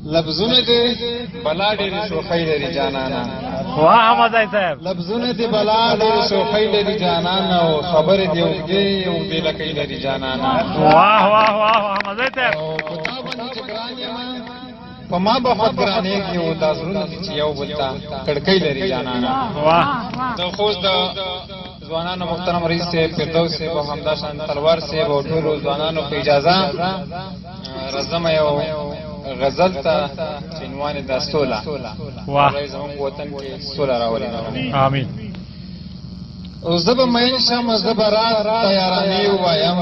لفظونه دې بلا ډېرې شوخۍ لري جانانا. واه احمدزی صاحب. لفظونه دې بلا ډېرې شوخۍ لري جانانا او خبرې دې اوږدې لکۍ لري جانانا. واه واه واه احمدزی صاحب. او په تا باندې چې ګران یم په ما به خود ګرانېږي او دا زړونه دي چې یو بل ته کړکۍ لري جانانا. واه د خوست د ځوانانو محترم رئیس صاحب فردوس صاحب او همداشان تلوار صاحب او ټولو ځوانانو په اجازه راځم یو غزل ته چې عنوان یې ده سوله. واه زموږ وطن کې سوله راولي. آمین. او زه به مین شم زه به راز د یارانې ووایم،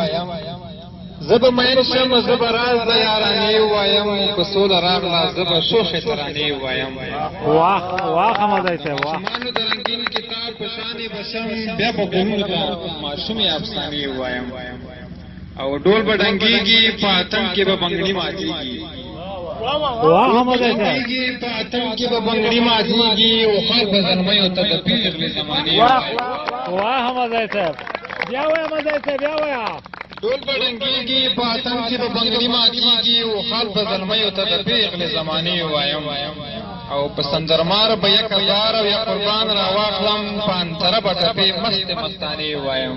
زه به مین شم زه به راز د یارانې ووایم، که سوله راغله زه به شوخې ترانې ووایم. واه واه احمدزی صاحب. واه ماشومانو د رنګین کتاب په شانې به شم، بیا به ګلونو ته ماشومې افسانې ووایم. او ډول به ډنګېږي په اتڼ کې به بنګړي ماتېږي. واه احمدزی صاحب. په اتڼ کې به بنګړي ماتېږي او خر به زلمیو ته د پیغلې زمانې ووایم. واه احمدزی صاحب. بیا وایه احمدزی صاحب بیا وایه. ډول به ډنګېږي په اتڼ کې به بنګړي ماتېږي او خر به زلمیو ته د پیغلې زمانې ووایم. او په سندرمار به یک بار او یا قربان را واخلم، په انتره به ټپې مستې مستانې ووایم.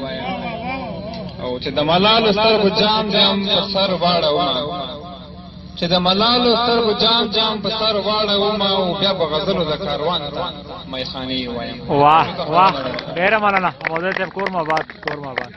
او چې د ملالو سترګو جام جام په سر واړومه، چې د ملالو سترګو جام جام په سر واړومه، او بیا به غزلو د کاروان ته میخانې ووایم. واه واه ډېره مننه احمدزی صاحب. کور مو آباد، کور مو آباد.